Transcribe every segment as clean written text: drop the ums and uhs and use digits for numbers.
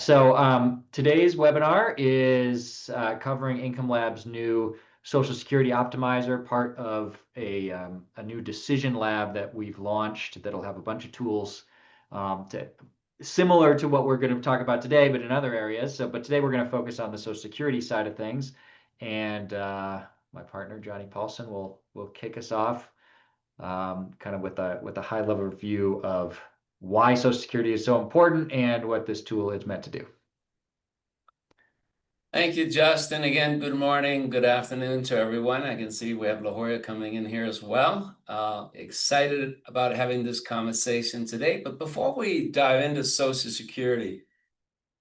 Today's webinar is covering Income Lab's new Social Security Optimizer, part of a new decision lab that we've launched that'll have a bunch of tools similar to what we're going to talk about today, but in other areas. But today we're going to focus on the Social Security side of things, and my partner Johnny Paulson will kick us off, kind of with a high level review of why Social Security is so important and what this tool is meant to do. Thank you, Justin. Again, good morning, good afternoon to everyone. I can see we have La Jolla coming in here as well. Excited about having this conversation today. But before we dive into Social Security,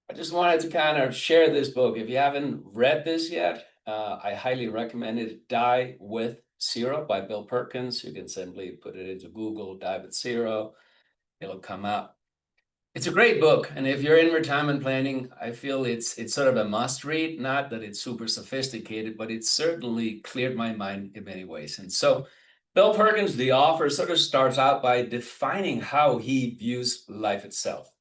I just wanted to kind of share this book. If you haven't read this yet, I highly recommend it. Die with Zero by Bill Perkins. You can simply put it into Google, Die with Zero. It'll come up. It's a great book, and if you're in retirement planning, I feel it's sort of a must read. Not that it's super sophisticated, but it certainly cleared my mind in many ways. And so Bill Perkins, the author, sort of starts out by defining how he views life itself.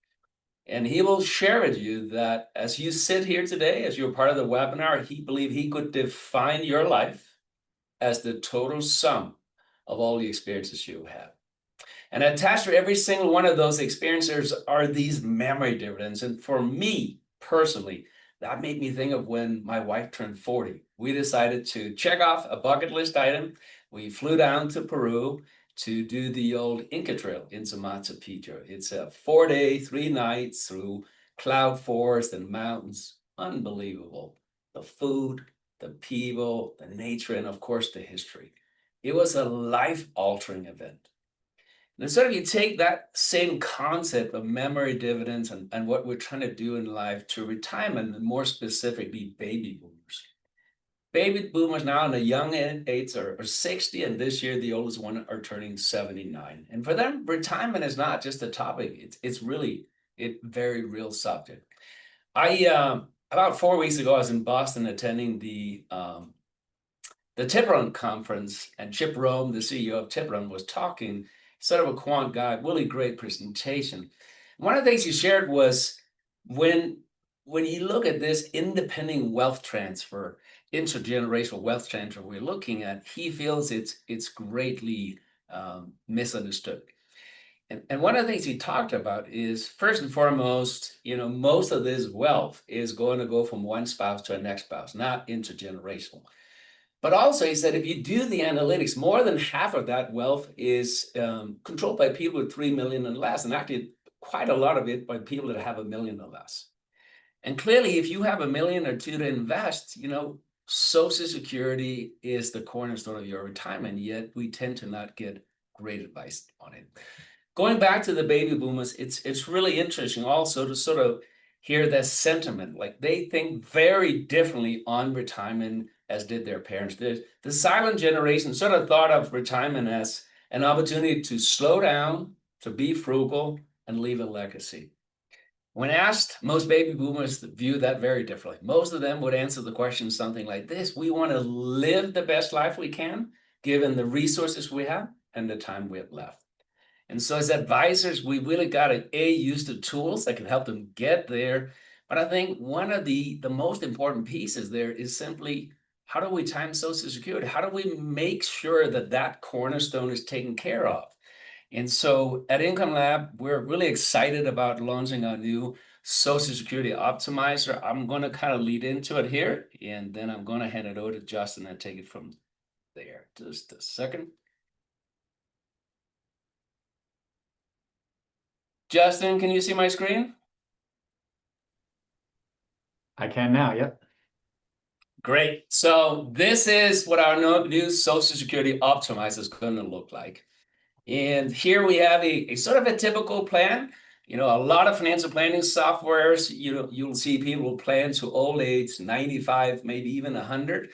And he will share with you that as you sit here today, as you're part of the webinar, he believed he could define your life as the total sum of all the experiences you have. And attached to every single one of those experiences are these memory dividends. And for me personally, that made me think of when my wife turned 40. We decided to check off a bucket list item. We flew down to Peru to do the old Inca Trail into Machu Picchu. It's a 4-day, 3 nights through cloud forest and mountains. Unbelievable. The food, the people, the nature, and of course the history. It was a life-altering event. And so you take that same concept of memory dividends and what we're trying to do in life to retirement, and more specifically, baby boomers. Baby boomers now in the young age are 60, and this year the oldest one are turning 79. And for them, retirement is not just a topic; it's really a very real subject. About 4 weeks ago, I was in Boston attending the Tiburon conference, and Chip Rome, the CEO of Tiburon, was talking. Sort of a quant guy, really great presentation. One of the things he shared was when you look at this independent wealth transfer, intergenerational wealth transfer we're looking at, he feels it's greatly misunderstood. And one of the things he talked about is, first and foremost, most of this wealth is going to go from one spouse to a next spouse, not intergenerational. But also, he said, if you do the analytics, more than half of that wealth is controlled by people with 3 million and less, and actually quite a lot of it by people that have $1 million or less. And clearly, if you have $1 million or $2 to invest, Social Security is the cornerstone of your retirement, yet we tend to not get great advice on it. Going back to the baby boomers, it's really interesting also to sort of hear their sentiment. Like, they think very differently on retirement as did their parents. The silent generation sort of thought of retirement as an opportunity to slow down, to be frugal, and leave a legacy. When asked, most baby boomers view that very differently. Most of them would answer the question something like this: we want to live the best life we can, given the resources we have and the time we have left. And so as advisors, we really got to use the tools that can help them get there. But I think one of the most important pieces there is simply, how do we time Social Security? How do we make sure that that cornerstone is taken care of? And so at Income Lab, we're really excited about launching our new Social Security Optimizer. I'm going to kind of lead into it here, and then I'm going to hand it over to Justin and take it from there. Just a second. Justin, can you see my screen? I can now, yep. Great. So this is what our new Social Security Optimizer is going to look like. And here we have a sort of a typical plan. A lot of financial planning softwares, you'll see people plan to old age, 95, maybe even 100,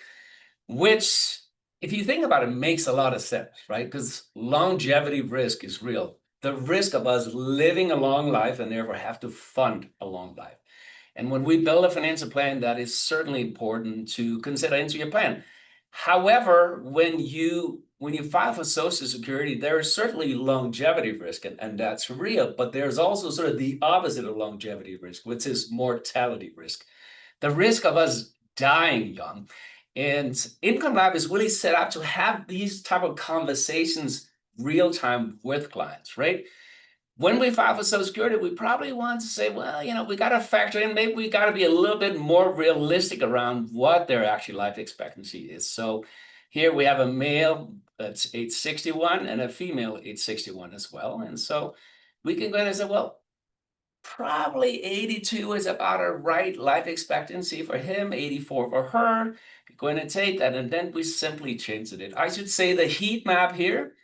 which, if you think about it, makes a lot of sense, right? Because longevity risk is real. The risk of us living a long life and therefore have to fund a long life. And when we build a financial plan, that is certainly important to consider into your plan. However, when you file for Social Security, there is certainly longevity risk, and that's real, but there's also sort of the opposite of longevity risk, which is mortality risk, the risk of us dying young. And Income Lab is really set up to have these type of conversations real time with clients, right? When we file for Social Security, we probably want to say, well, we got to factor in, maybe we got to be a little bit more realistic around what their actual life expectancy is. So here we have a male that's age 61 and a female age 61 as well. And so we can go in and say, well, probably 82 is about a right life expectancy for him, 84 for her. We're going to take that, and then we simply change it. I should say the heat map here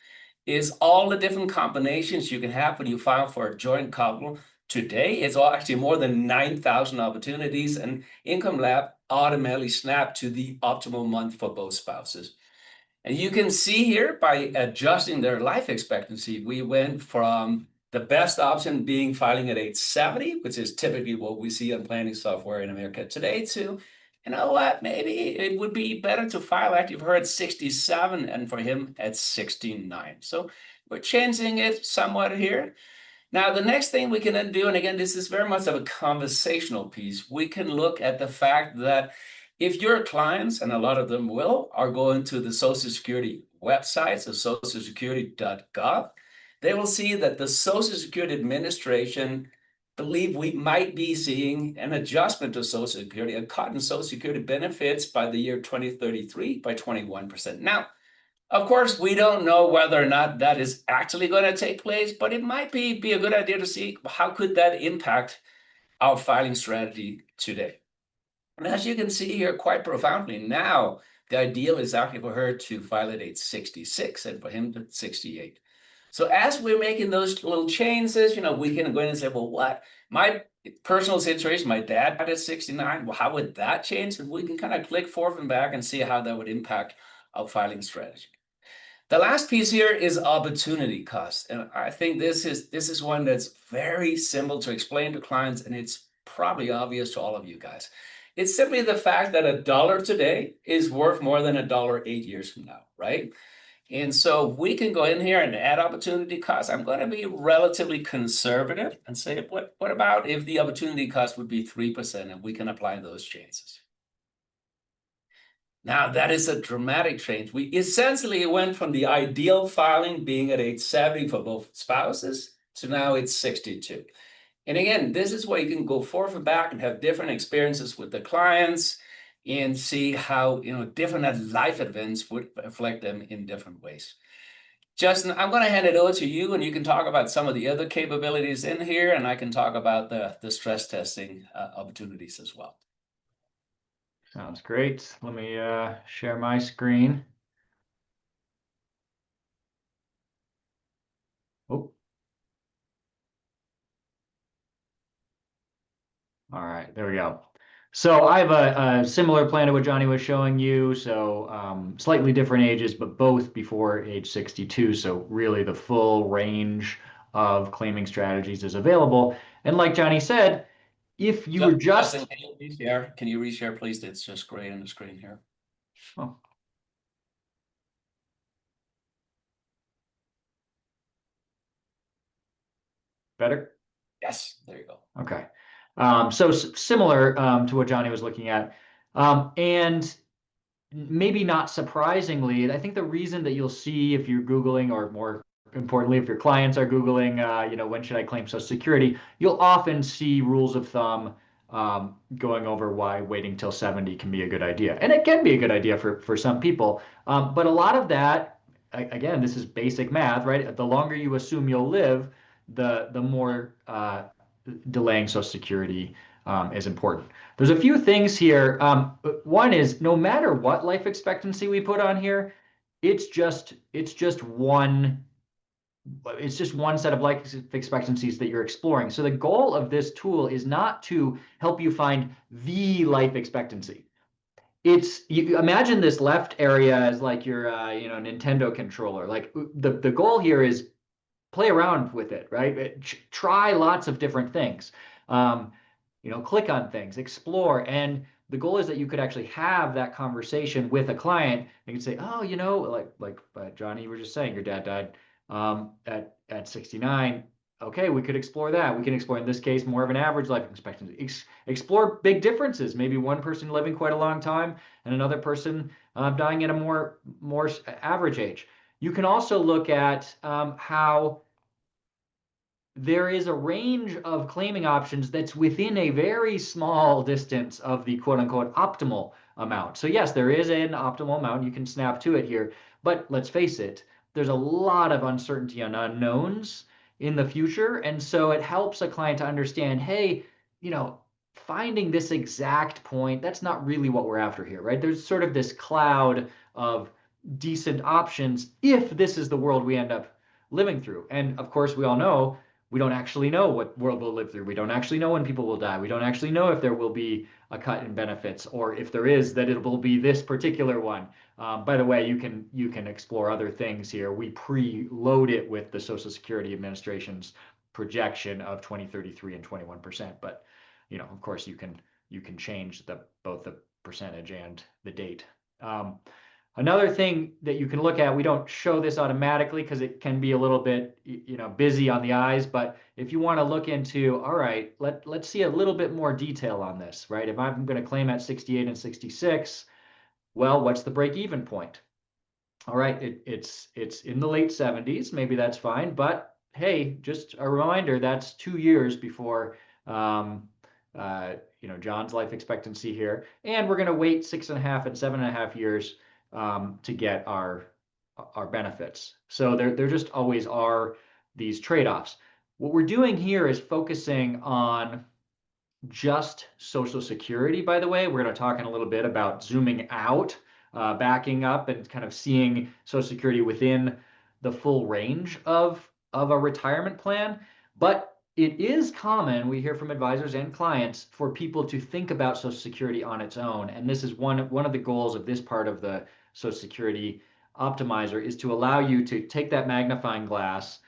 is all the different combinations you can have when you file for a joint couple. Today, it's all actually more than 9,000 opportunities, and Income Lab automatically snap to the optimal month for both spouses. And you can see here by adjusting their life expectancy, we went from the best option being filing at age 70, which is typically what we see on planning software in America today, to, you know what, maybe it would be better to file actually for her at 67 and for him at 69. So we're changing it somewhat here. Now, the next thing we can then do, and again, this is very much of a conversational piece, we can look at the fact that if your clients, and a lot of them will, are going to the Social Security website, so socialsecurity.gov, they will see that the Social Security Administration believe we might be seeing an adjustment to Social Security, a cut in Social Security benefits by the year 2033 by 21%. Now, of course, we don't know whether or not that is actually going to take place, but it might be a good idea to see how could that impact our filing strategy today. And as you can see here, quite profoundly, now the ideal is actually for her to file at age 66 and for him to 68. So as we're making those little changes, we can go in and say, well, what? My personal situation, my dad died at 69. Well, how would that change? And we can kind of click forth and back and see how that would impact our filing strategy. The last piece here is opportunity cost. And I think this is one that's very simple to explain to clients, and it's probably obvious to all of you guys. It's simply the fact that a dollar today is worth more than a dollar 8 years from now, right? And so we can go in here and add opportunity cost. I'm going to be relatively conservative and say, what about if the opportunity cost would be 3% and we can apply those changes? Now, that is a dramatic change. We essentially went from the ideal filing being at age 70 for both spouses to now it's 62. And again, this is where you can go forth and back and have different experiences with the clients and see how different life events would affect them in different ways. Justin, I'm going to hand it over to you, and you can talk about some of the other capabilities in here, and I can talk about the stress testing opportunities as well. Sounds great. Let me share my screen. Oh, all right, there we go. So I have a similar plan to what Johnny was showing you. So slightly different ages, but both before age 62. So really the full range of claiming strategies is available. And like Johnny said, if you were Justin, just, can you reshare? Can you reshare, please? It's just gray on the screen here. oh, better. Yes, there you go. Okay. So similar to what Johnny was looking at. And maybe not surprisingly, I think the reason that you'll see if you're Googling, or more importantly, if your clients are Googling, when should I claim Social Security, you'll often see rules of thumb going over why waiting till 70 can be a good idea. And it can be a good idea for some people. But a lot of that, again, this is basic math, right? The longer you assume you'll live, the more delaying Social Security is important. There's a few things here. One is no matter what life expectancy we put on here, it's just one set of life expectancies that you're exploring. So the goal of this tool is not to help you find the life expectancy. You imagine this left area as like your Nintendo controller. Like the goal here is play around with it, right? Try lots of different things. click on things, explore. And the goal is that you could actually have that conversation with a client and can say, oh, like Johnny, you were just saying, your dad died at 69. Okay, we could explore that. We can explore, in this case, more of an average life expectancy. Explore big differences. Maybe one person living quite a long time and another person dying at a more average age. You can also look at how there is a range of claiming options that's within a very small distance of the quote unquote optimal amount. So yes, there is an optimal amount. You can snap to it here, but let's face it, there's a lot of uncertainty and unknowns in the future. And so it helps a client to understand, hey, you know, finding this exact point, that's not really what we're after here, right? There's sort of this cloud of decent options if this is the world we end up living through. And of course, we all know we don't actually know what world we'll live through. We don't actually know when people will die. We don't actually know if there will be a cut in benefits, or if there is, that it will be this particular one. By the way, you can explore other things here. We preload it with the Social Security Administration's projection of 2033 and 21%. But of course, you can change both the percentage and the date. Another thing that you can look at, we don't show this automatically because it can be a little bit, busy on the eyes, but if you want to look into, all right, let's see a little bit more detail on this, right? If I'm going to claim at 68 and 66, well, what's the break even point? All right, it's in the late 70s, maybe that's fine, but hey, just a reminder, that's 2 years before John's life expectancy here, and we're going to wait 6.5 and 7.5 years to get our benefits. So there just always are these trade-offs. What we're doing here is focusing on just Social Security, by the way. We're going to talk in a little bit about zooming out, backing up, and kind of seeing Social Security within the full range of a retirement plan. But it is common, we hear from advisors and clients, for people to think about Social Security on its own. And this is one of the goals of this part of the Social Security optimizer, is to allow you to take that magnifying glass,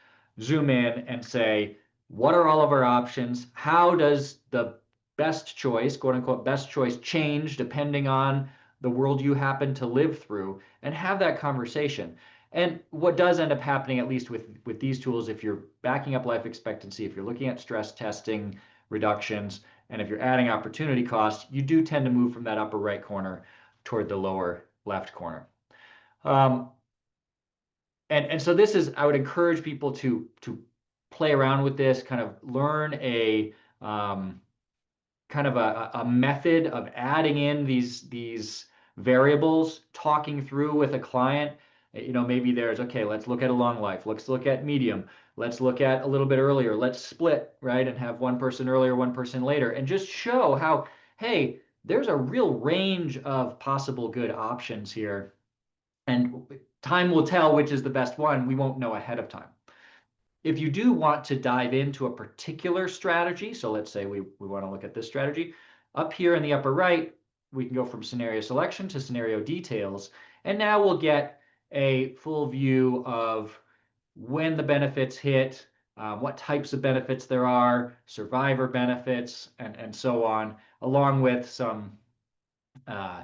zoom in, and say, what are all of our options? How does the best choice, quote unquote, best choice change depending on the world you happen to live through, and have that conversation. And what does end up happening, at least with these tools, if you're backing up life expectancy, if you're looking at stress testing reductions, and if you're adding opportunity costs, you do tend to move from that upper right corner toward the lower left corner. Um, and so this is, I would encourage people to play around with this, kind of learn a kind of a method of adding in these variables, talking through with a client. Maybe there's, okay, let's look at a long life, let's look at medium, let's look at a little bit earlier, let's split, right, and have one person earlier, one person later, and just show how, hey, there's a real range of possible good options here, and time will tell which is the best one. We won't know ahead of time. If you do want to dive into a particular strategy, so let's say we want to look at this strategy, up here in the upper right, we can go from scenario selection to scenario details. And now we'll get a full view of when the benefits hit, what types of benefits there are, survivor benefits, and so on, along with uh,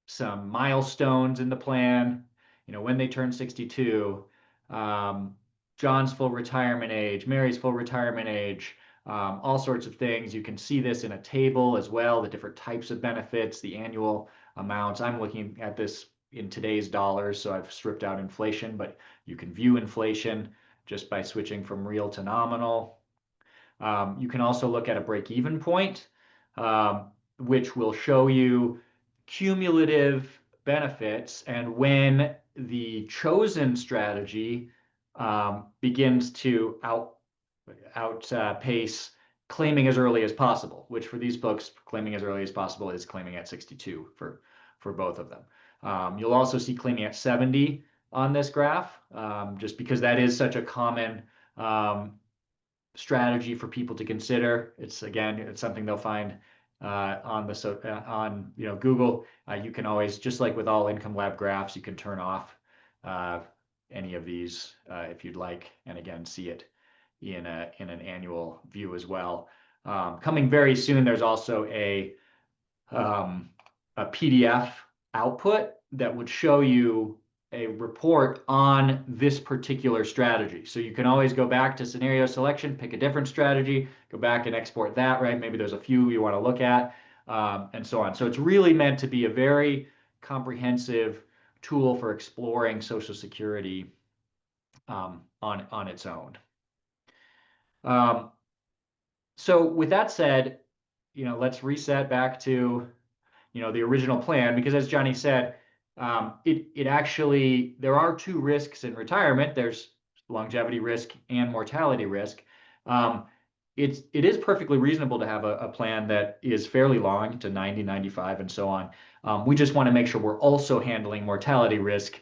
some milestones in the plan, when they turn 62, um, John's full retirement age, Mary's full retirement age, all sorts of things. You can see this in a table as well, the different types of benefits, the annual amounts. I'm looking at this in today's dollars, so I've stripped out inflation, but you can view inflation just by switching from real to nominal. You can also look at a break-even point, which will show you cumulative benefits and when the chosen strategy begins to outpace claiming as early as possible, which for these folks, claiming as early as possible is claiming at 62 for both of them. You'll also see claiming at 70 on this graph, just because that is such a common strategy for people to consider. It's something they'll find on Google. You can always, just like with all income lab graphs, you can turn off any of these if you'd like, and again see it in an annual view as well. Coming very soon, there's also um, a PDF output that would show you a report on this particular strategy. So you can always go back to scenario selection, pick a different strategy, go back and export that, right? Maybe there's a few you want to look at, and so on. So it's really meant to be a very comprehensive tool for exploring Social Security on its own. Um, so with that said, let's reset back to the original plan, because as Johnny said, it actually, there are two risks in retirement. There's longevity risk and mortality risk. Um, it is perfectly reasonable to have a plan that is fairly long to 90, 95, and so on. We just want to make sure we're also handling mortality risk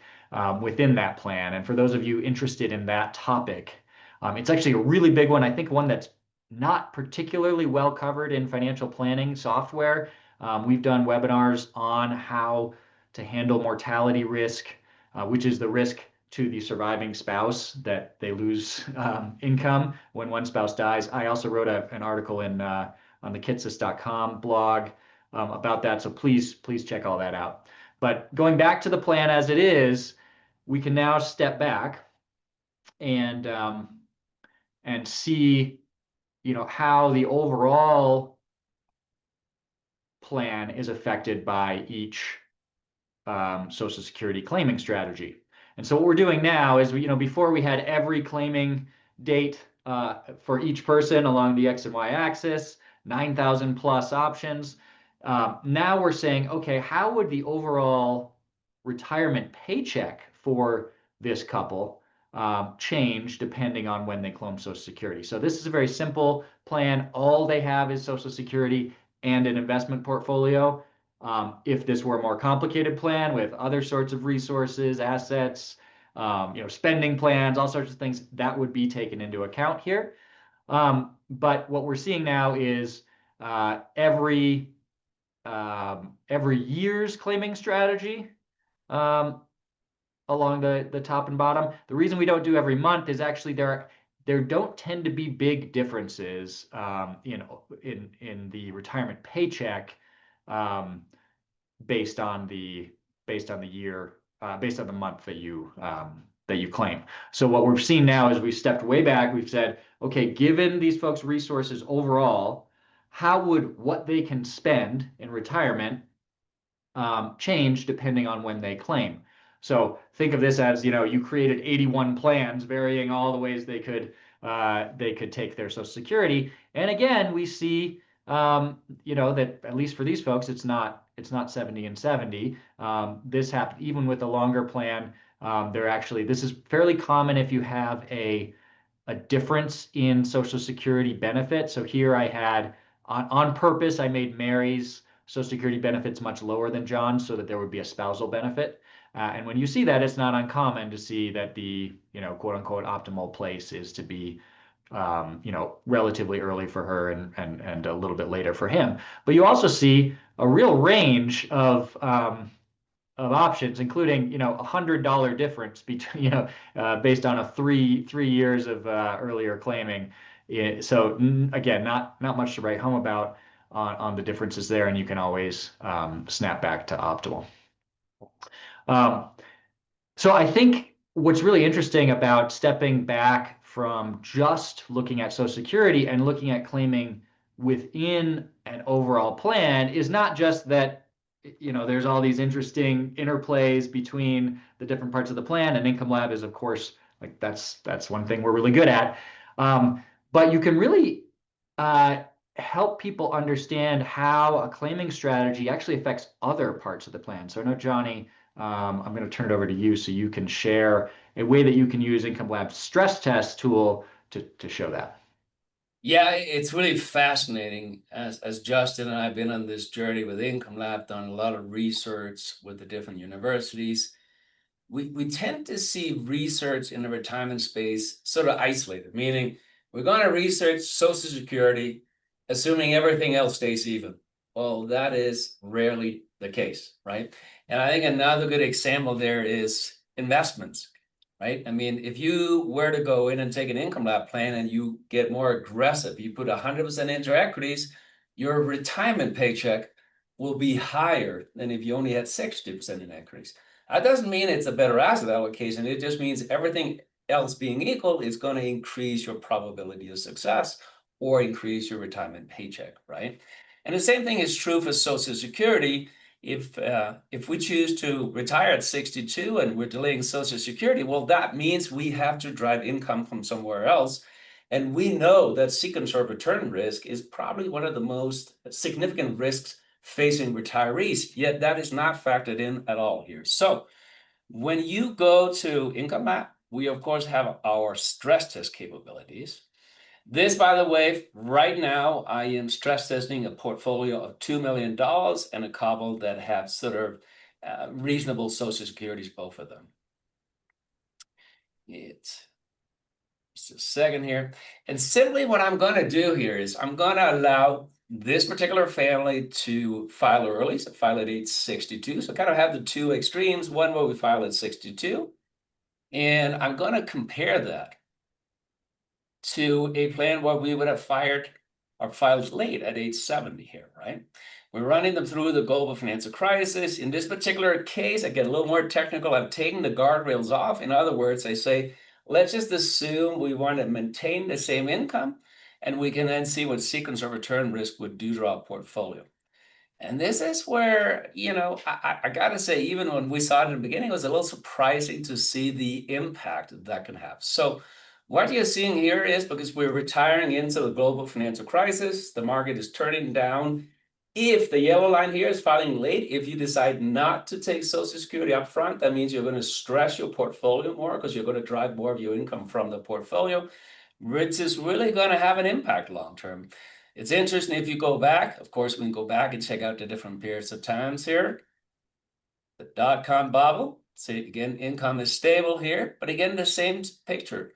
within that plan. And for those of you interested in that topic, it's actually a really big one. I think one that's not particularly well covered in financial planning software. We've done webinars on how to handle mortality risk, which is the risk to the surviving spouse that they lose income when one spouse dies. I also wrote an article on the kitsis.com blog about that, so please check all that out. But going back to the plan as it is, we can now step back and see how the overall plan is affected by each Social Security claiming strategy. And so what we're doing now is, before we had every claiming date for each person along the X and Y axis, 9,000 plus options. Now we're saying, okay, how would the overall retirement paycheck for this couple change depending on when they claim Social Security? So this is a very simple plan. All they have is Social Security and an investment portfolio. If this were a more complicated plan with other sorts of resources, assets, spending plans, all sorts of things, that would be taken into account here. But what we're seeing now is every year's claiming strategy along the top and bottom. The reason we don't do every month is actually there don't tend to be big differences in the retirement paycheck based on the year, based on the month that you claim. So what we're seeing now is we've stepped way back. We've said, okay, given these folks resources overall, how would what they can spend in retirement change depending on when they claim? So think of this as, you created 81 plans varying all the ways they could take their Social Security. And again, we see that at least for these folks, it's not 70 and 70. This happened even with a longer plan. This is fairly common if you have a difference in Social Security benefit. So here I had on purpose, I made Mary's Social Security benefits much lower than John's so that there would be a spousal benefit. And when you see that, it's not uncommon to see that the quote unquote optimal place is to be relatively early for her and a little bit later for him. But you also see a real range of options, including $100 difference between based on a three years of earlier claiming. So again, not much to write home about on the differences there, and you can always snap back to optimal. Um, so I think what's really interesting about stepping back from just looking at Social Security and looking at claiming within an overall plan is not just that there's all these interesting interplays between the different parts of the plan, and Income Lab is, of course, like that's one thing we're really good at. But you can really help people understand how a claiming strategy actually affects other parts of the plan. So I know, Johnny, I'm going to turn it over to you so you can share a way that you can use Income Lab's stress test tool to show that. Yeah, it's really fascinating. As Justin and I have been on this journey with Income Lab, done a lot of research with the different universities. We tend to see research in the retirement space sort of isolated, meaning we're going to research Social Security, assuming everything else stays even. Well, that is rarely the case, right? And I think another good example there is investments, right? I mean, if you were to go in and take an income lab plan and you get more aggressive, you put 100% into equities, your retirement paycheck will be higher than if you only had 60% in equities. That doesn't mean it's a better asset allocation. It just means everything else being equal is going to increase your probability of success or increase your retirement paycheck, right? And the same thing is true for Social Security. If we choose to retire at 62 and we're delaying Social Security, well, that means we have to drive income from somewhere else. And we know that sequence of return risk is probably one of the most significant risks facing retirees, yet that is not factored in at all here. So when you go to Income Map, we of course have our stress test capabilities. This, by the way, right now, I am stress testing a portfolio of $2 million and a couple that have sort of reasonable Social Securities, both of them. It's just a second here. And simply what I'm going to do here is I'm going to allow this particular family to file early, so file at age 62. So kind of have the two extremes, one where we file at 62. And I'm going to compare that to a plan where we would have filed late at age 70 here, right? We're running them through the global financial crisis. In this particular case, I get a little more technical. I've taken the guardrails off. In other words, I say, let's just assume we want to maintain the same income, and we can then see what sequence of return risk would do to our portfolio. And this is where, I got to say, even when we saw it in the beginning, it was a little surprising to see the impact that can have. So what you're seeing here is because we're retiring into the global financial crisis, the market is turning down. If the yellow line here is filing late, if you decide not to take Social Security up front, that means you're going to stress your portfolio more because you're going to drive more of your income from the portfolio, which is really going to have an impact long term. It's interesting if you go back, of course, we can go back and check out the different periods of times here. The dot-com bubble, see again, income is stable here, but again, the same picture,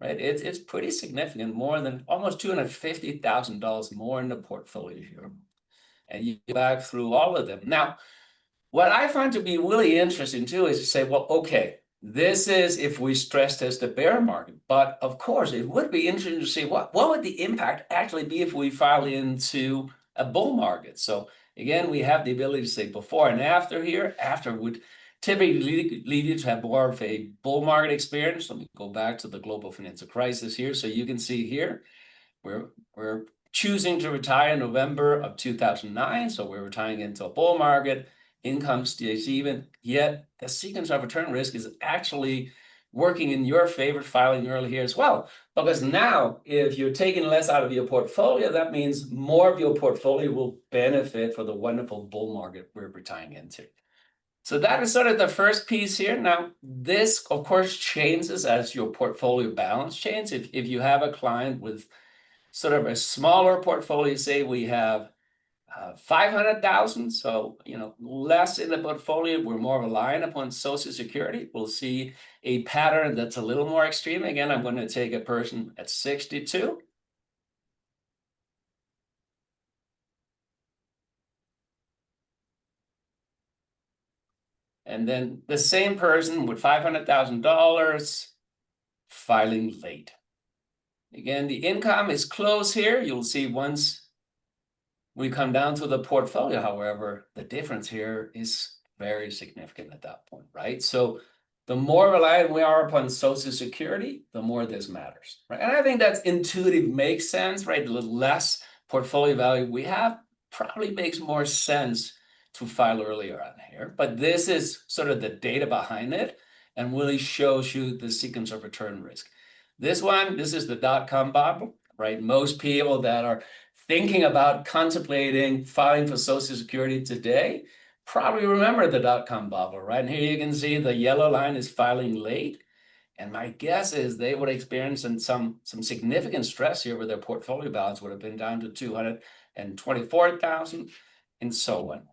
right? It's pretty significant, more than almost $250,000 more in the portfolio here. And you go back through all of them. Now, what I find to be really interesting too is to say, well, okay, this is if we stress test the bear market, but of course it would be interesting to see what would the impact actually be if we file into a bull market. So again, we have the ability to say before and after here. After would typically lead you to have more of a bull market experience. Let me go back to the global financial crisis here. So you can see here, we're choosing to retire in November of 2009. So we're retiring into a bull market. Income stays even, yet the sequence of return risk is actually working in your favor, filing early here as well. Because now, if you're taking less out of your portfolio, that means more of your portfolio will benefit for the wonderful bull market we're retiring into. So that is sort of the first piece here. Now, this, of course, changes as your portfolio balance changes. If you have a client with sort of a smaller portfolio, say we have 500,000, so less in the portfolio, we're more reliant upon Social Security. We'll see a pattern that's a little more extreme. Again, I'm going to take a person at 62. And then the same person with $500,000 filing late. Again, the income is close here. You'll see once we come down to the portfolio, however, the difference here is very significant at that point, right? So the more reliant we are upon Social Security, the more this matters, right? And I think that's intuitive, makes sense, right? The less portfolio value we have probably makes more sense to file earlier on here. But this is sort of the data behind it and really shows you the sequence of return risk. This is the dot-com bubble, right? Most people that are thinking about contemplating filing for Social Security today probably remember the dot-com bubble, right? And here you can see the yellow line is filing late. And my guess is they would experience some significant stress here where their portfolio balance would have been down to 224,000 and so on.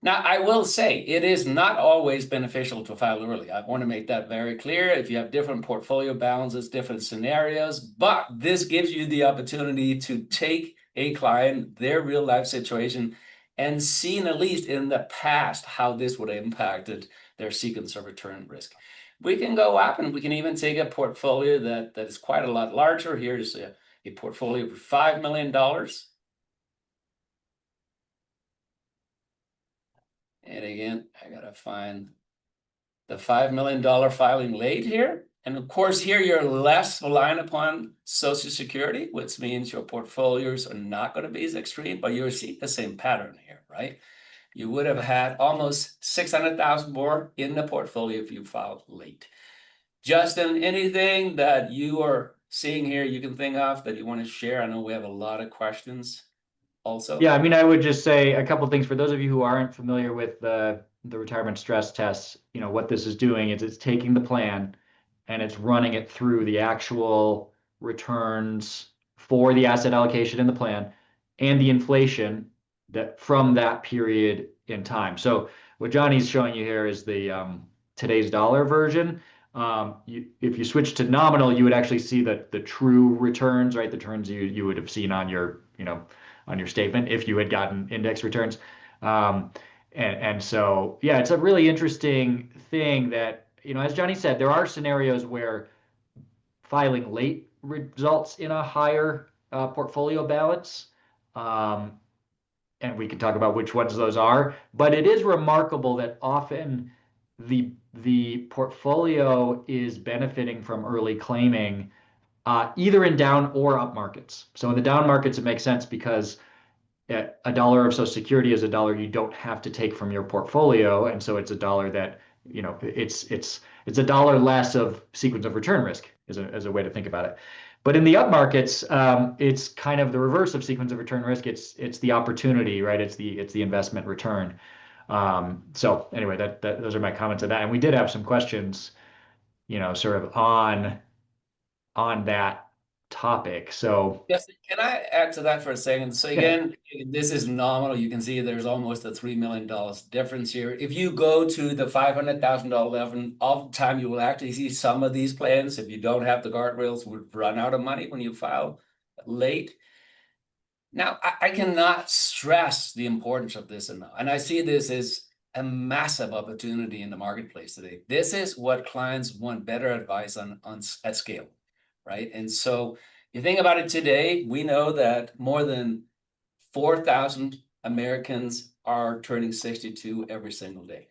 Now, I will say it is not always beneficial to file early. I want to make that very clear. If you have different portfolio balances, different scenarios, but this gives you the opportunity to take a client, their real life situation, and seen at least in the past how this would have impacted their sequence of return risk. we can go up and we can even take a portfolio that is quite a lot larger. Here's a portfolio for $5 million. And again, I gotta find the $5 million filing late here. And of course, here you're less reliant upon Social Security, which means your portfolios are not going to be as extreme, but you'll see the same pattern here, right? You would have had almost 600,000 more in the portfolio if you filed late. Justin, anything that you are seeing here you can think of that you want to share? I know we have a lot of questions also. Yeah, I mean, I would just say a couple things for those of you who aren't familiar with the retirement stress tests. What this is doing is it's taking the plan and it's running it through the actual returns for the asset allocation in the plan and the inflation that from that period in time. So what Johnny's showing you here is the today's dollar version. If you switch to nominal, you would actually see the true returns, right? The returns you would have seen on your, on your statement if you had gotten index returns. And so, yeah, it's a really interesting thing that, as Johnny said, there are scenarios where filing late results in a higher portfolio balance. Um, and we can talk about which ones those are. But it is remarkable that often the portfolio is benefiting from early claiming, either in down or up markets. So in the down markets, it makes sense because a dollar of Social Security is a dollar you don't have to take from your portfolio, and so it's a dollar that it's a dollar less of sequence of return risk as a way to think about it. But in the up markets, it's kind of the reverse of sequence of return risk. It's the opportunity, right? It's the investment return. So anyway, those are my comments on that. And we did have some questions, sort of on that topic. So Yes, can I add to that for a second? So yeah. again, this is nominal. You can see there's almost a $3 million difference here. If you go to the $500,000 level, all the time you will actually see some of these plans, if you don't have the guardrails, would run out of money when you file late. Now, I cannot stress the importance of this enough. And I see this as a massive opportunity in the marketplace today. This is what clients want better advice on at scale, right? And so you think about it today, we know that more than 4,000 Americans are turning 62 every single day.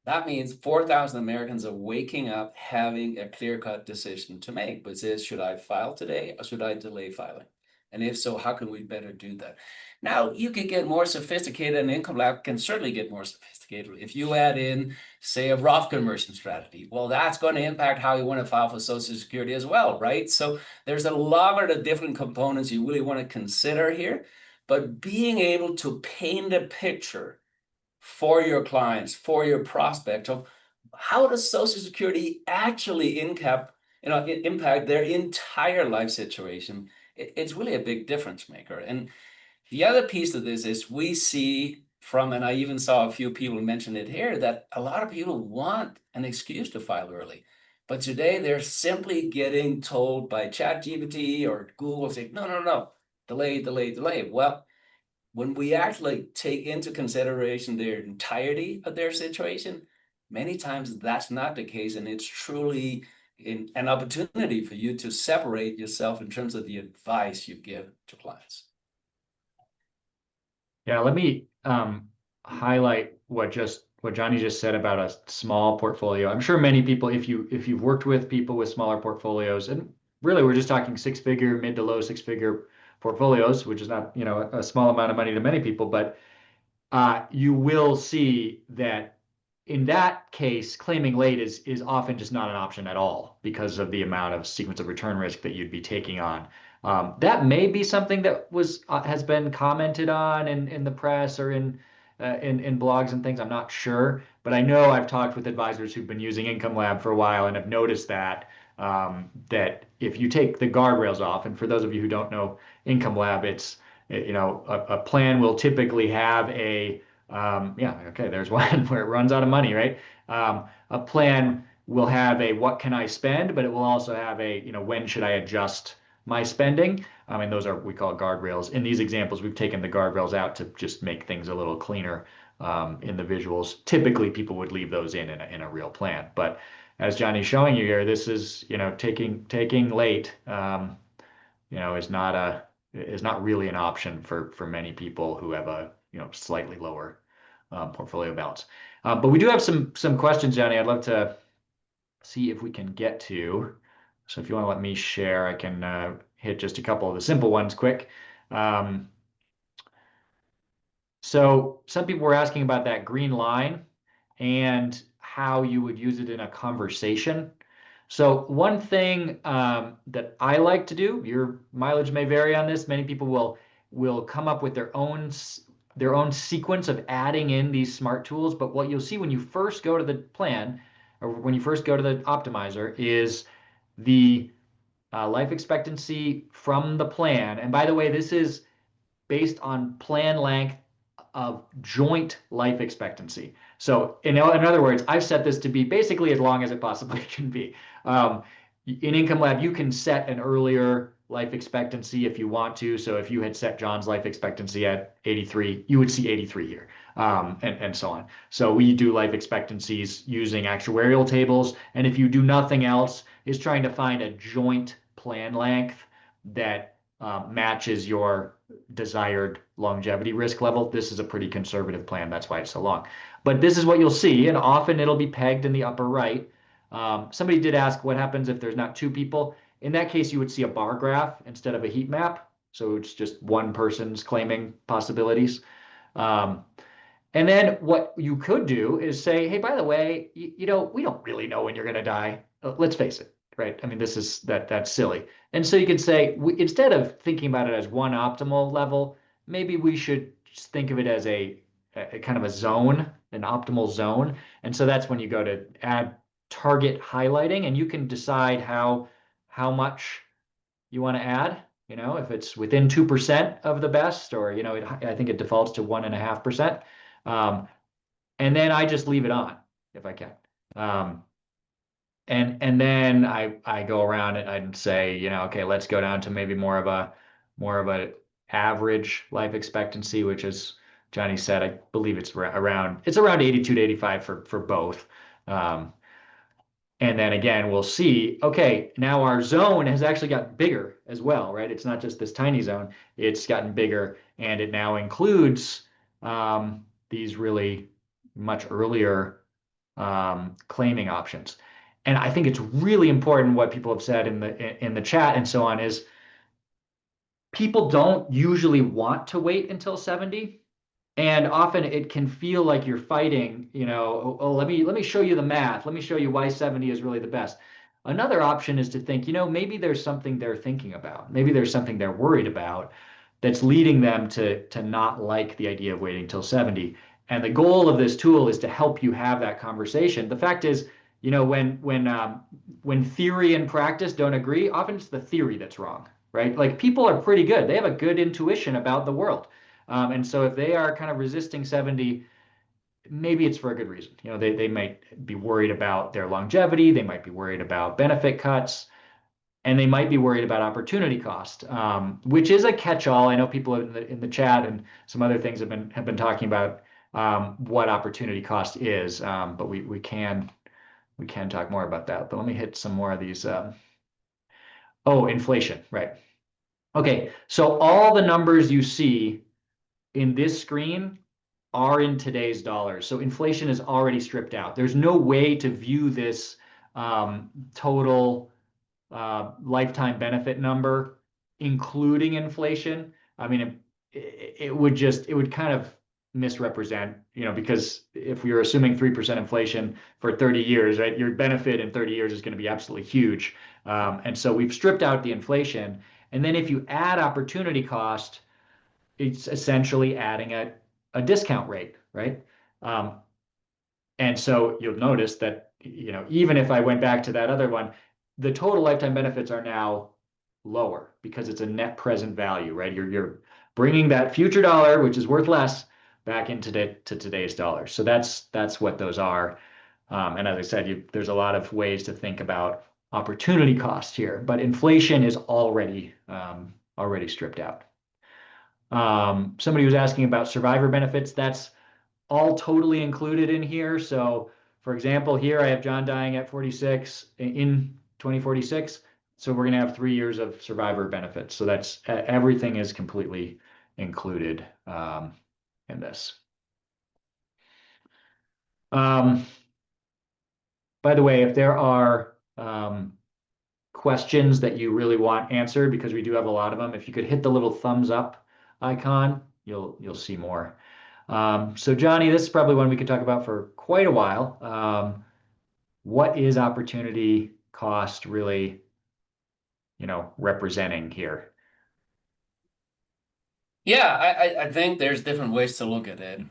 That means 4,000 Americans are waking up having a clear-cut decision to make, which is, should I file today or should I delay filing? And if so, how can we better do that? Now, you could get more sophisticated, and Income Lab can certainly get more sophisticated. If you add in, say, a Roth conversion strategy, well, that's going to impact how you want to file for Social Security as well, right? So there's a lot of different components you really want to consider here. But being able to paint a picture for your clients, for your prospect of how does Social Security actually impact their entire life situation. It's really a big difference maker. And the other piece of this is we see from, and I even saw a few people mention it here, that a lot of people want an excuse to file early. But today they're simply getting told by ChatGPT or Google, saying, no, no, no, delay, delay, delay. Well, when we actually take into consideration their entirety of their situation, many times that's not the case. And it's truly an opportunity for you to separate yourself in terms of the advice you give to clients. Yeah, let me highlight what Johnny just said about a small portfolio. I'm sure many people, if you've worked with people with smaller portfolios, and really we're just talking six-figure, mid to low six-figure portfolios, which is not, a small amount of money to many people, but you will see that in that case, claiming late is often just not an option at all because of the amount of sequence of return risk that you'd be taking on. That may be something that has been commented on in the press or in blogs and things. I'm not sure, but I know I've talked with advisors who've been using Income Lab for a while and have noticed that if you take the guardrails off, and for those of you who don't know Income Lab, it's a plan will typically have yeah, okay, there's one where it runs out of money, right? A plan will have a what can I spend, but it will also have a, when should I adjust my spending? And those are, we call guardrails. In these examples, we've taken the guardrails out to just make things a little cleaner in the visuals. Typically, people would leave those in a real plan. But as Johnny's showing you here, this is, taking late, is not really an option for many people who have a, slightly lower portfolio balance. But we do have some questions, Johnny. I'd love to see if we can get to. So if you want to let me share, I can hit just a couple of the simple ones quick. Um, so some people were asking about that green line and how you would use it in a conversation. So one thing that I like to do, your mileage may vary on this. Many people will come up with their own sequence of adding in these smart tools. But what you'll see when you first go to the plan, or when you first go to the optimizer, is the life expectancy from the plan. And by the way, this is based on plan length of joint life expectancy. So in other words, I've set this to be basically as long as it possibly can be. In Income Lab, you can set an earlier life expectancy if you want to. So if you had set John's life expectancy at 83, you would see 83 here, and so on. So we do life expectancies using actuarial tables. And if you do nothing else, is trying to find a joint plan length that matches your desired longevity risk level. This is a pretty conservative plan. That's why it's so long. But this is what you'll see, and often it'll be pegged in the upper right. Somebody did ask what happens if there's not two people. In that case, you would see a bar graph instead of a heat map. So it's just one person's claiming possibilities. Um, and then what you could do is say, hey, by the way, we don't really know when you're going to die. Let's face it, right? I mean, that's silly. And so you could say, instead of thinking about it as one optimal level, maybe we should just think of it as a kind of a zone, an optimal zone. And so that's when you go to add target highlighting, and you can decide how much you want to add. If it's within 2% of the best, or I think it defaults to 1.5%. And then I just leave it on if I can. Um, and then I go around and I'd say, okay, let's go down to maybe more of a average life expectancy, which is Johnny said, I believe it's around 82 to 85 for both. Um, and then again, we'll see, okay, now our zone has actually gotten bigger as well, right? It's not just this tiny zone, it's gotten bigger, and it now includes these really much earlier claiming options. And I think it's really important what people have said in the chat and so on is people don't usually want to wait until 70. And often it can feel like you're fighting, oh, let me show you the math. Let me show you why 70 is really the best. Another option is to think, maybe there's something they're thinking about. Maybe there's something they're worried about that's leading them to not like the idea of waiting till 70. And the goal of this tool is to help you have that conversation. The fact is, when theory and practice don't agree, often it's the theory that's wrong, right? Like people are pretty good. They have a good intuition about the world. And so if they are kind of resisting 70, maybe it's for a good reason. They might be worried about their longevity. They might be worried about benefit cuts, and they might be worried about opportunity cost, which is a catch-all. I know people in the chat and some other things have been talking about what opportunity cost is, but we can talk more about that. But let me hit some more of these. Oh, inflation, right? Okay, so all the numbers you see in this screen are in today's dollars. So inflation is already stripped out. There's no way to view this total lifetime benefit number, including inflation. I mean, it would kind of misrepresent, because if you're assuming 3% inflation for 30 years, right, your benefit in 30 years is going to be absolutely huge. And so we've stripped out the inflation. And then if you add opportunity cost, it's essentially adding a discount rate, right? Um, and so you'll notice that, even if I went back to that other one, the total lifetime benefits are now lower because it's a net present value, right? You're bringing that future dollar, which is worth less, back into today's dollars. So that's what those are. And as I said, there's a lot of ways to think about opportunity cost here, but inflation is already stripped out. Somebody was asking about survivor benefits. That's all totally included in here. So for example, here I have John dying at 46 in 2046. So we're going to have 3 years of survivor benefits. So that's everything is completely included in this. Um, by the way, if there are questions that you really want answered, because we do have a lot of them, if you could hit the little thumbs up icon, you'll see more. So Johnny, this is probably one we could talk about for quite a while. What is opportunity cost really, representing here? Yeah, I think there's different ways to look at it.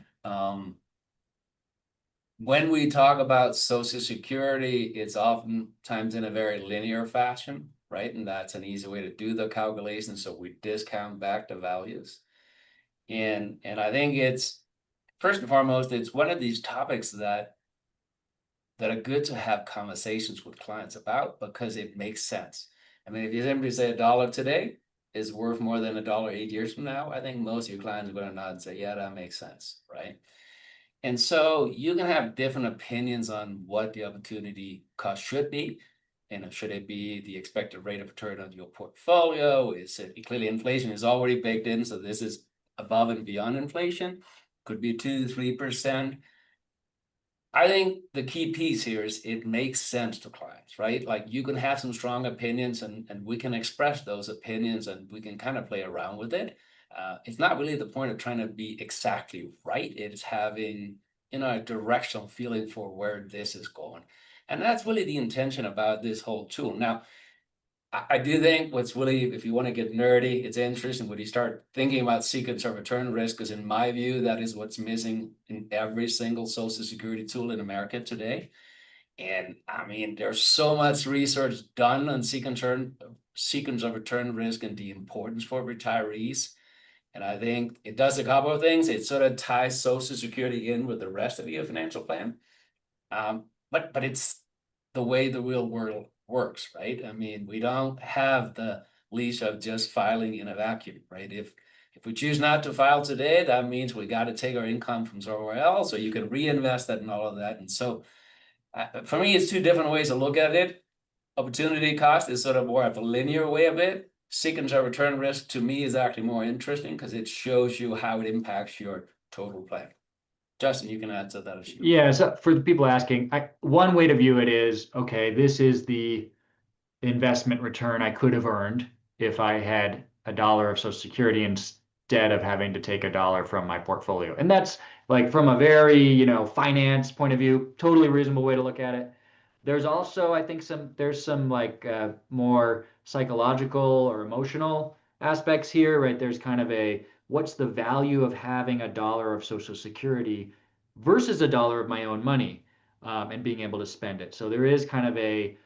When we talk about Social Security, it's oftentimes in a very linear fashion, right? And that's an easy way to do the calculation. So we discount back the values. And I think it's first and foremost, it's one of these topics that are good to have conversations with clients about because it makes sense. I mean, if you simply say a dollar today is worth more than a dollar 8 years from now, I think most of your clients are going to nod and say, yeah, that makes sense, right? And so you can have different opinions on what the opportunity cost should be. And should it be the expected rate of return on your portfolio? Is it clearly inflation is already baked in, so this is above and beyond inflation? Could be 2 to 3%. I think the key piece here is it makes sense to clients, right? Like you can have some strong opinions and we can express those opinions and we can kind of play around with it. It's not really the point of trying to be exactly right. It's having, a directional feeling for where this is going. And that's really the intention about this whole tool. Now, I do think what's really, if you want to get nerdy, it's interesting when you start thinking about sequence of return risk, because in my view, that is what's missing in every single Social Security tool in America today. And I mean, there's so much research done on sequence of return risk and the importance for retirees. And I think it does a couple of things. It sort of ties Social Security in with the rest of your financial plan. But it's the way the real world works, right? I mean, we don't have the leash of just filing in a vacuum, right? If we choose not to file today, that means we got to take our income from somewhere else, or you can reinvest that and all of that. And so, for me, it's two different ways to look at it. Opportunity cost is sort of more of a linear way of it. Sequence of return risk to me is actually more interesting because it shows you how it impacts your total plan. Justin, you can answer that if you. Yeah, so for the people asking, one way to view it is, okay, this is the investment return I could have earned if I had a dollar of Social Security instead of having to take a dollar from my portfolio. And that's like from a very, finance point of view, totally reasonable way to look at it. There's also, I think, there's some like more psychological or emotional aspects here, right? There's kind of what's the value of having a dollar of Social Security versus a dollar of my own money, and being able to spend it. So there is kind of hey,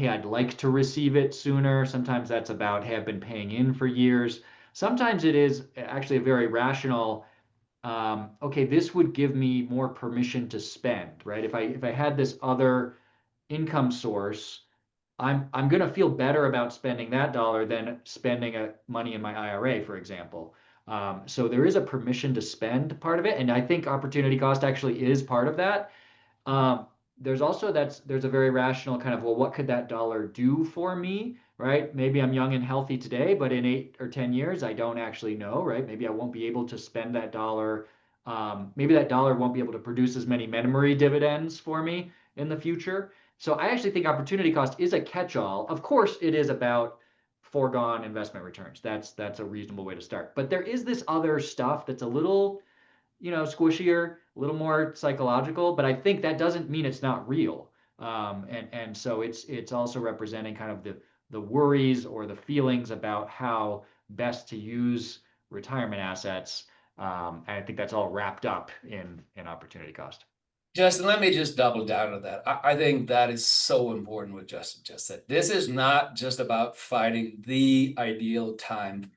I'd like to receive it sooner. Sometimes that's about, hey, I've been paying in for years. Sometimes it is actually a very rational, okay, this would give me more permission to spend, right? If I had this other income source, I'm gonna feel better about spending that dollar than spending money in my IRA, for example. So there is a permission to spend part of it, and I think opportunity cost actually is part of that. Um, there's a very rational kind of, well, what could that dollar do for me, right? Maybe I'm young and healthy today, but in 8 or 10 years, I don't actually know, right? Maybe I won't be able to spend that dollar. Maybe that dollar won't be able to produce as many memory dividends for me in the future. So I actually think opportunity cost is a catch-all. Of course, it is about foregone investment returns. That's a reasonable way to start. But there is this other stuff that's a little squishier, a little more psychological, but I think that doesn't mean it's not real. And so it's also representing kind of the worries or the feelings about how best to use retirement assets. And I think that's all wrapped up in opportunity cost. Justin, let me just double down on that. I think that is so important what Justin just said. This is not just about finding the ideal time,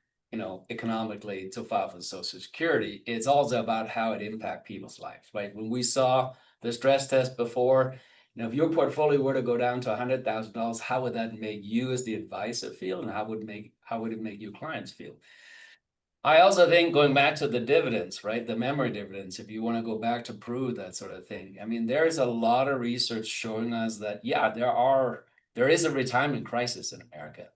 economically to file for Social Security. It's also about how it impacts people's lives, right? When we saw the stress test before, if your portfolio were to go down to $100,000, how would that make you as the advisor feel, and how would it make your clients feel? I also think going back to the dividends, right? The memory dividends, if you want to go back to prove that sort of thing. I mean, there is a lot of research showing us that, yeah, there is a retirement crisis in America.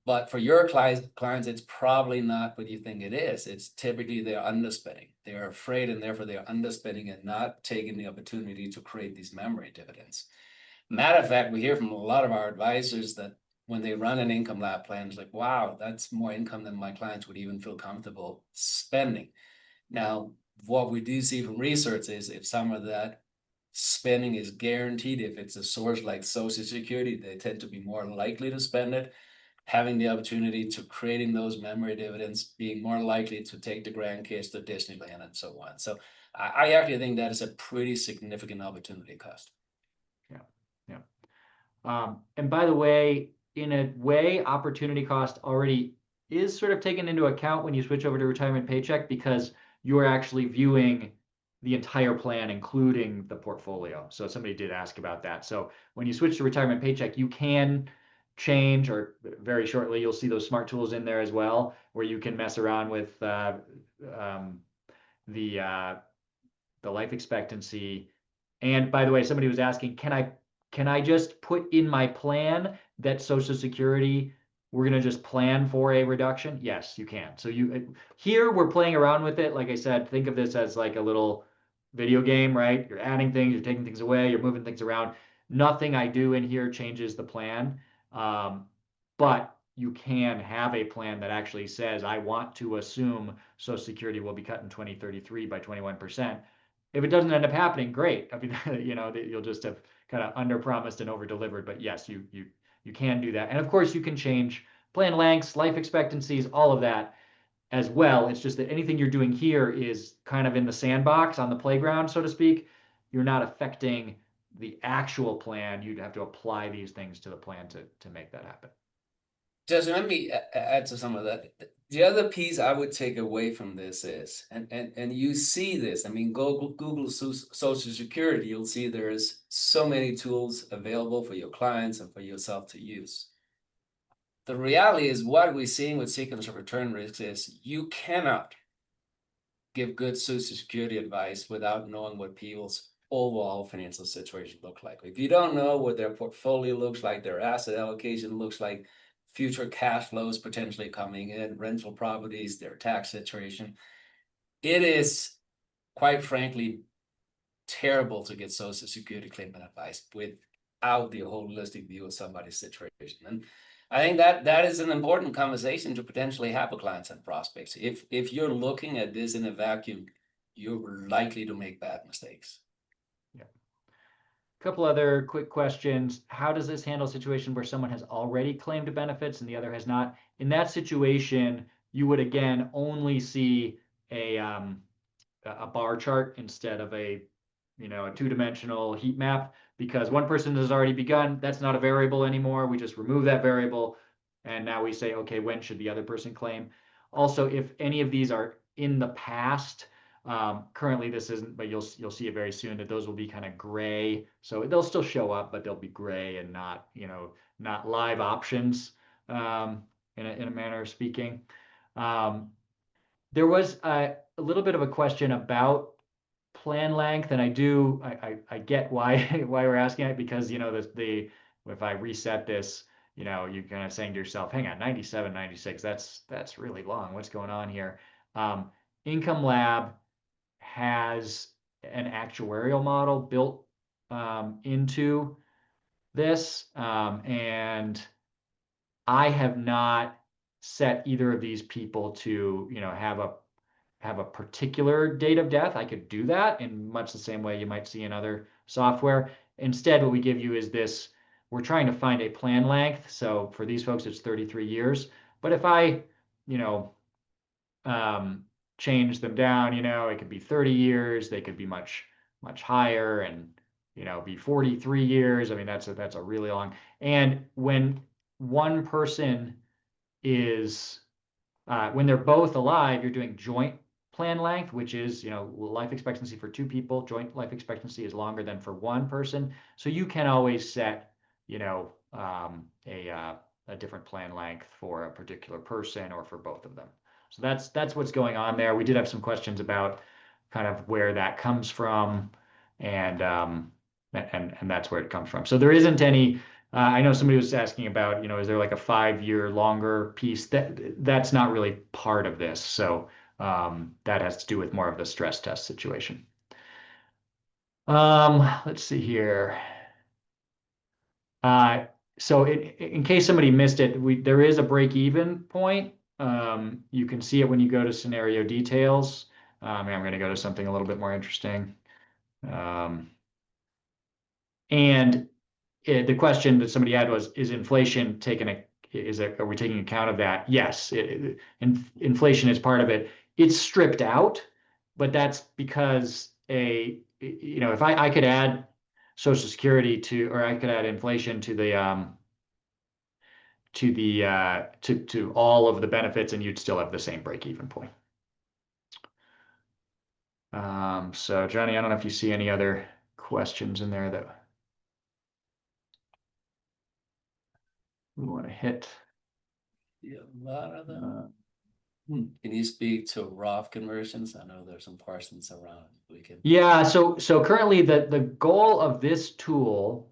But for your clients, it's probably not what you think it is. It's typically they're underspending. They're afraid and therefore they're underspending and not taking the opportunity to create these memory dividends. Matter of fact, we hear from a lot of our advisors that when they run an income lab plan, it's like, wow, that's more income than my clients would even feel comfortable spending. Now, what we do see from research is if some of that spending is guaranteed, if it's a source like Social Security, they tend to be more likely to spend it. Having the opportunity to creating those memory dividends, being more likely to take the grandkids to Disneyland and so on. So I actually think that is a pretty significant opportunity cost. Yeah. Yeah. And by the way, in a way, opportunity cost already is sort of taken into account when you switch over to retirement paycheck because you're actually viewing the entire plan, including the portfolio. So somebody did ask about that. So when you switch to retirement paycheck, you can change, or very shortly, you'll see those smart tools in there as well, where you can mess around with um, the uh, the life expectancy. And by the way, somebody was asking, can I just put in my plan that Social Security, we're going to just plan for a reduction? Yes, you can. So here we're playing around with it. Like I said, think of this as like a little video game, right? You're adding things, you're taking things away, you're moving things around. Nothing I do in here changes the plan. Um, but you can have a plan that actually says, I want to assume Social Security will be cut in 2033 by 21%. If it doesn't end up happening, great. I mean, you'll just have kind of under promised and over delivered. But yes, you can do that. And of course, you can change plan lengths, life expectancies, all of that as well. It's just that anything you're doing here is kind of in the sandbox on the playground, so to speak. You're not affecting the actual plan. You'd have to apply these things to the plan to make that happen. Just let me add to some of that. The other piece I would take away from this is, and you see this, I mean, Google Social Security, you'll see there's so many tools available for your clients and for yourself to use. The reality is what we're seeing with sequence of return risks is you cannot give good Social Security advice without knowing what people's overall financial situation look like. If you don't know what their portfolio looks like, their asset allocation looks like, future cash flows potentially coming in, rental properties, their tax situation, it is quite frankly terrible to get Social Security claimant advice without the holistic view of somebody's situation. And I think that is an important conversation to potentially have with clients and prospects. If you're looking at this in a vacuum, you're likely to make bad mistakes. Yeah. A couple other quick questions. How does this handle a situation where someone has already claimed benefits and the other has not? In that situation, you would again only see a bar chart instead of a two-dimensional heat map, because one person has already begun. That's not a variable anymore. We just remove that variable, and now we say, okay, when should the other person claim? Also, if any of these are in the past, currently this isn't, but you'll see it very soon that those will be kind of gray. So they'll still show up, but they'll be gray and not live options, in a manner of speaking. Um, there was a little bit of a question about plan length, and I get why why we're asking it, because the if I reset this, you're kind of saying to yourself, hang on, 97, 96, that's really long. What's going on here? Um, Income Lab has an actuarial model built into this, and I have not set either of these people to have a particular date of death. I could do that in much the same way you might see in other software. Instead, what we give you is this. We're trying to find a plan length. So for these folks, it's 33 years. But if I, you know, um, change them down, it could be 30 years. They could be much, much higher, and be 43 years. I mean, that's a really long. And one person is when they're both alive, you're doing joint plan length, which is, life expectancy for two people. Joint life expectancy is longer than for one person. So you can always set, a different plan length for a particular person or for both of them. So that's what's going on there. We did have some questions about kind of where that comes from, and and that's where it comes from. So there isn't any. I know somebody was asking about, is there like a 5 year longer piece? That's not really part of this. So that has to do with more of the stress test situation. Let's see here. Uh, so in case somebody missed it, there is a break even point. You can see it when you go to scenario details. I'm going to go to something a little bit more interesting. Um, and the question that somebody had was, is inflation are we taking account of that? Yes, inflation is part of it. It's stripped out, but that's because if I could add Social Security or I could add inflation to all of the benefits, and you'd still have the same break even point. So Johnny, I don't know if you see any other questions in there that we want to hit. Yeah, a lot of them. Uh, Can you speak to Roth conversions? I know there's some questions around. We can. Yeah, so currently the goal of this tool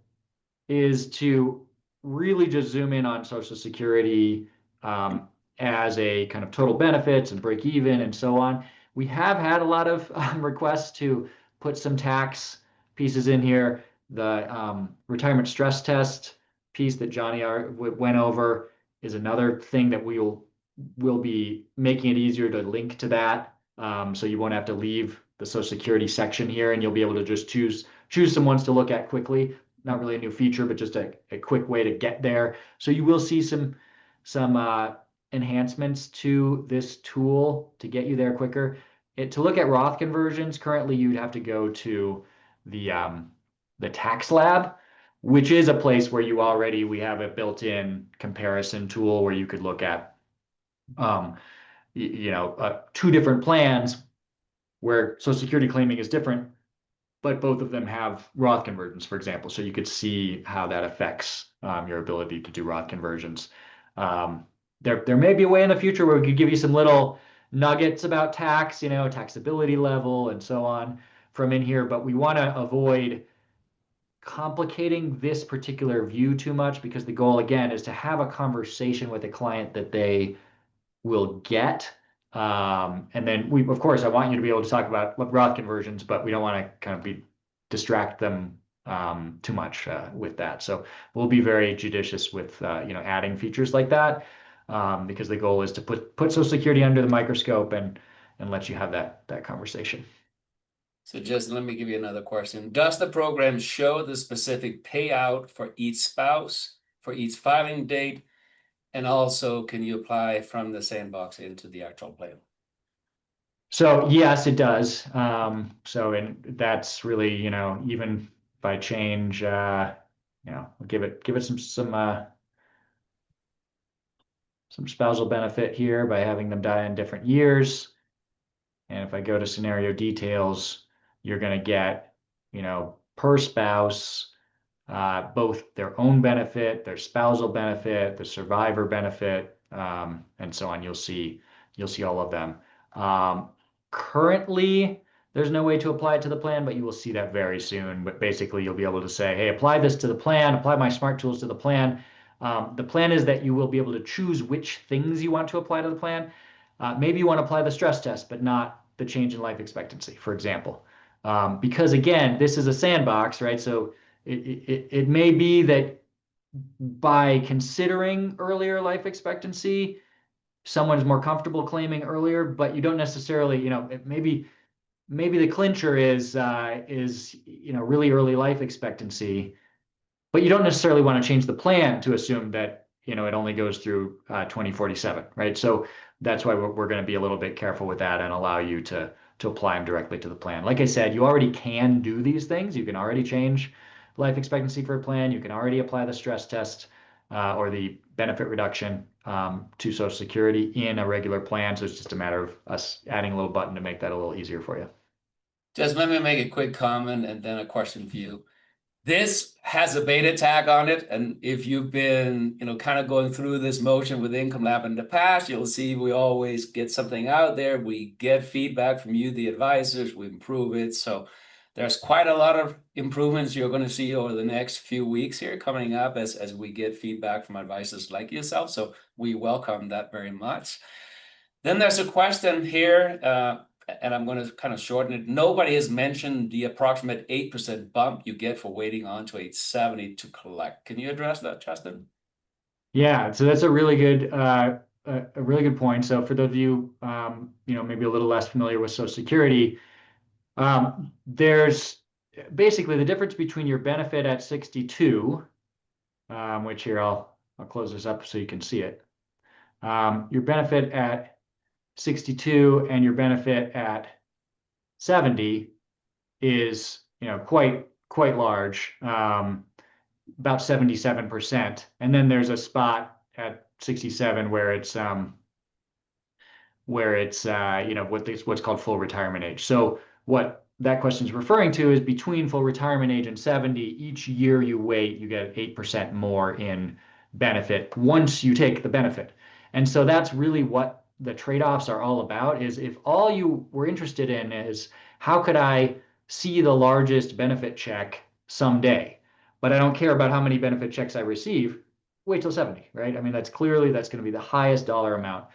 is to really just zoom in on Social Security um, as a kind of total benefits and break even and so on. We have had a lot of requests to put some tax pieces in here. The retirement stress test piece that Johnny went over is another thing that will be making it easier to link to that. So you won't have to leave the Social Security section here, and you'll be able to just choose some ones to look at quickly. Not really a new feature, but just a quick way to get there. So you will see some enhancements to this tool to get you there quicker. To look at Roth conversions, currently you'd have to go to the tax lab, which is a place where we have a built-in comparison tool where you could look at um, two different plans where Social Security claiming is different, but both of them have Roth conversions, for example. So you could see how that affects your ability to do Roth conversions. There may be a way in the future where we could give you some little nuggets about tax, taxability level and so on from in here, but we want to avoid complicating this particular view too much because the goal, again, is to have a conversation with a client that they will get. And then of course, I want you to be able to talk about Roth conversions, but we don't want to kind of distract them too much with that. So we'll be very judicious with adding features like that because the goal is to put Social Security under the microscope and let you have that conversation. So just let me give you another question. Does the program show the specific payout for each spouse for each filing date? And also, can you apply from the sandbox into the actual plan? So yes, it does. And that's really, even if I change, give it some spousal benefit here by having them die in different years. And if I go to scenario details, you're going to get, per spouse, both their own benefit, their spousal benefit, the survivor benefit, and so on. You'll see all of them. Currently, there's no way to apply it to the plan, but you will see that very soon. But basically, you'll be able to say, hey, apply this to the plan, apply my smart tools to the plan. The plan is that you will be able to choose which things you want to apply to the plan. Maybe you want to apply the stress test, but not the change in life expectancy, for example. Because again, this is a sandbox, right? So it may be that by considering earlier life expectancy, someone's more comfortable claiming earlier, but you don't necessarily, maybe the clincher is really early life expectancy, but you don't necessarily want to change the plan to assume that it only goes through 2047, right? So that's why we're going to be a little bit careful with that and allow you to apply them directly to the plan. Like I said, you already can do these things. You can already change life expectancy for a plan. You can already apply the stress test or the benefit reduction to Social Security in a regular plan. So it's just a matter of us adding a little button to make that a little easier for you. Just let me make a quick comment and then a question for you. This has a beta tag on it, and if you've been, kind of going through this motion with Income Lab in the past, you'll see we always get something out there. We get feedback from you, the advisors, we improve it. So there's quite a lot of improvements you're going to see over the next few weeks here coming up as we get feedback from advisors like yourself. So we welcome that very much. Then there's a question here, and I'm going to kind of shorten it. Nobody has mentioned the approximate 8% bump you get for waiting on to age 70 to collect. Can you address that, Justin? Yeah, so that's a really good a really good point. So for those of you maybe a little less familiar with Social Security, there's basically the difference between your benefit at 62, which here I'll close this up so you can see it. Your benefit at 62 and your benefit at 70 is quite large, about 77%. And then there's a spot at 67 where it's what's called full retirement age. So what that question is referring to is between full retirement age and 70, each year you wait, you get 8% more in benefit once you take the benefit. And so that's really what the trade-offs are all about, is if all you were interested in is how could I see the largest benefit check someday, but I don't care about how many benefit checks I receive, wait till 70, right? I mean, that's going to be the highest dollar amount.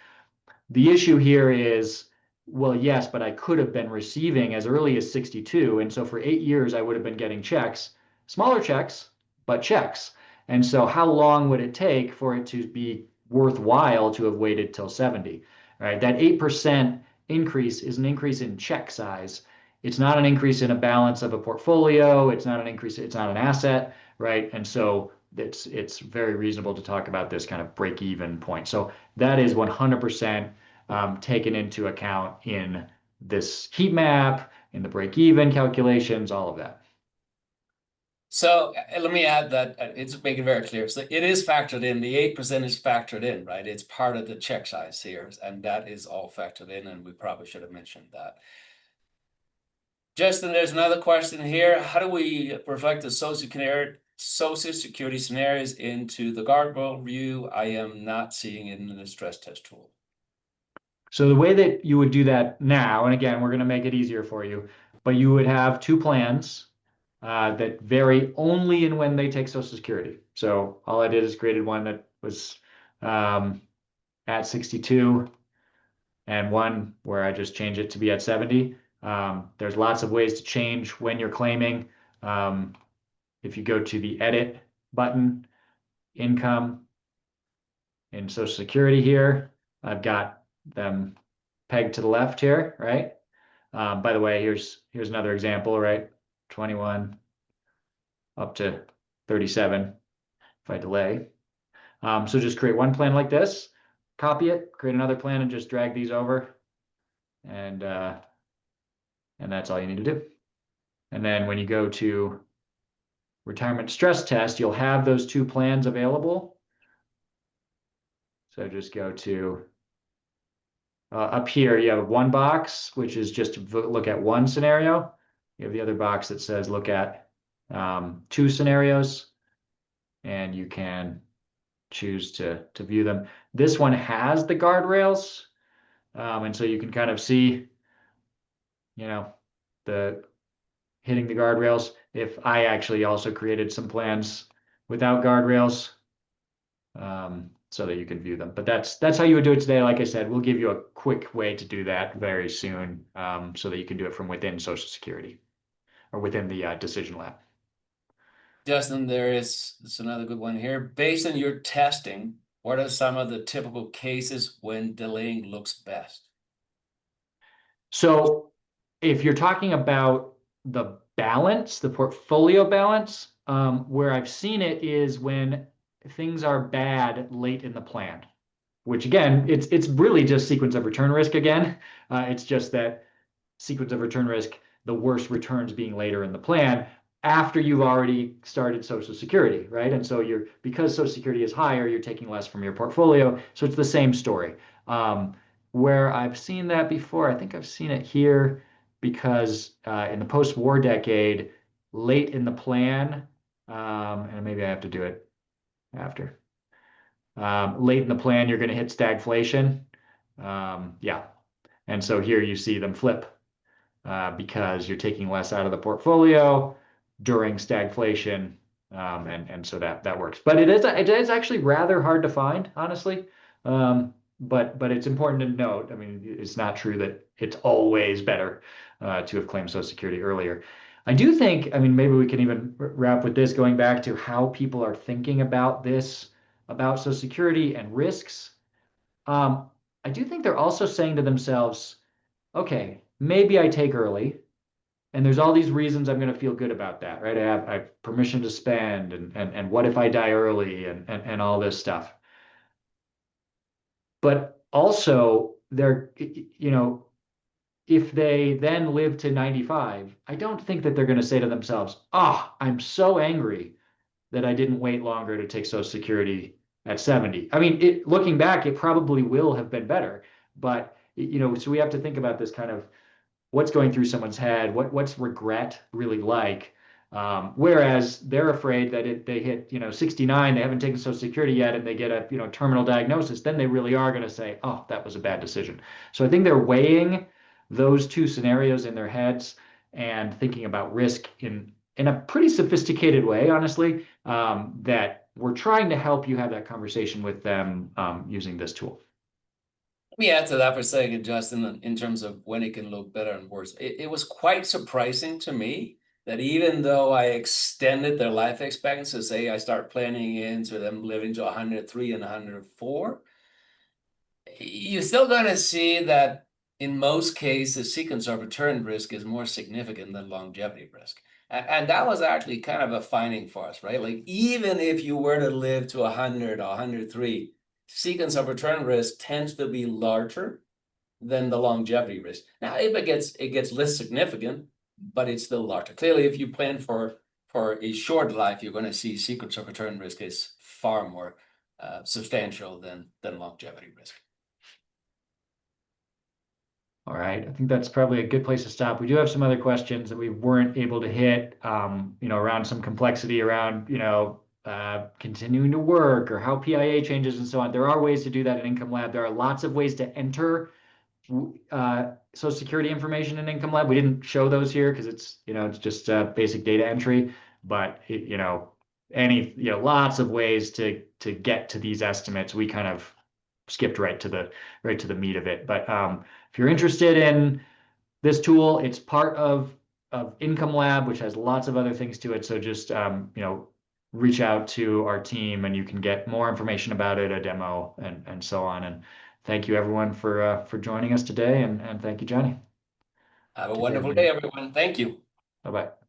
The issue here is, well, yes, but I could have been receiving as early as 62. And so for 8 years, I would have been getting checks, smaller checks, but checks. And so how long would it take for it to be worthwhile to have waited till 70, right? That 8% increase is an increase in check size. It's not an increase in a balance of a portfolio. It's not an increase. It's not an asset, right? And so it's very reasonable to talk about this kind of break even point. So that is 100% taken into account in this heat map, in the break-even calculations, all of that. So let me add that it's making it very clear. So it is factored in. The 8% is factored in, right? It's part of the check size here, and that is all factored in, and we probably should have mentioned that. Justin, there's another question here. How do we reflect the Social Security scenarios into the guardrail view? I am not seeing it in the stress test tool. So the way that you would do that now, and again, we're going to make it easier for you, but you would have two plans that vary only in when they take Social Security. So all I did is created one that was at 62 and one where I just change it to be at 70. There's lots of ways to change when you're claiming. If you go to the edit button, income, in Social Security here, I've got them pegged to the left here, right? By the way, here's another example, right? 21 up to 37 if I delay. So just create one plan like this, copy it, create another plan, and just drag these over, and that's all you need to do. And then when you go to retirement stress test, you'll have those two plans available. So just go to up here, you have one box, which is just to look at one scenario. You have the other box that says look at two scenarios, and you can choose to view them. This one has the guardrails, and so you can kind of see, the hitting the guardrails. If I actually also created some plans without guardrails, so that you can view them. But that's how you would do it today. Like I said, we'll give you a quick way to do that very soon, so that you can do it from within Social Security or within the Decision Lab. Justin, there's another good one here. Based on your testing, what are some of the typical cases when delaying looks best? So if you're talking about the balance, the portfolio balance, where I've seen it is when things are bad late in the plan, which again, it's really just sequence of return risk again. It's just that sequence of return risk, the worst returns being later in the plan after you've already started Social Security, right? And so because Social Security is higher, you're taking less from your portfolio. So it's the same story. Where I've seen that before, I think I've seen it here because in the post-war decade, late in the plan, And maybe I have to do it after. Late in the plan, you're going to hit stagflation. Yeah. And so here you see them flip because you're taking less out of the portfolio during stagflation. And so that works. But it is actually rather hard to find, honestly. But it's important to note. I mean, it's not true that it's always better to have claimed Social Security earlier. I do think, I mean, maybe we can even wrap with this, going back to how people are thinking about this, about Social Security and risks. Um, I do think they're also saying to themselves, okay, maybe I take early, and there's all these reasons I'm going to feel good about that, right? I have permission to spend, and what if I die early, and all this stuff. But also, they're, if they then live to 95, I don't think that they're going to say to themselves, "Ah, I'm so angry that I didn't wait longer to take Social Security at 70." I mean, looking back, it probably will have been better, but so we have to think about this kind of what's going through someone's head, what's regret really like. Whereas they're afraid that they hit 69, they haven't taken Social Security yet, and they get a terminal diagnosis, then they really are going to say, "Oh, that was a bad decision." So I think they're weighing those two scenarios in their heads and thinking about risk in a pretty sophisticated way, honestly. That we're trying to help you have that conversation with them using this tool. Let me add to that for a second, Justin, in terms of when it can look better and worse. It was quite surprising to me that even though I extended their life expectancy, say I start planning into them living to 103 and 104, you're still going to see that in most cases, sequence of return risk is more significant than longevity risk. And that was actually kind of a finding for us, right? Like, even if you were to live to 100 or 103, sequence of return risk tends to be larger than the longevity risk. Now, if it gets less significant, but it's still larger. Clearly, if you plan for a short life, you're going to see sequence of return risk is far more substantial than longevity risk. All right, I think that's probably a good place to stop. We do have some other questions that we weren't able to hit, around some complexity around, continuing to work or how PIA changes and so on. There are ways to do that in Income Lab. There are lots of ways to enter Social Security information in Income Lab. We didn't show those here because it's just basic data entry, but lots of ways to get to these estimates. We kind of skipped right to the meat of it. But if you're interested in this tool, it's part of Income Lab, which has lots of other things to it. So just reach out to our team, and you can get more information about it, a demo, and so on. And thank you everyone for joining us today, and thank you, Johnny. Have a Take care, wonderful day, everybody. everyone. Thank you. Bye bye.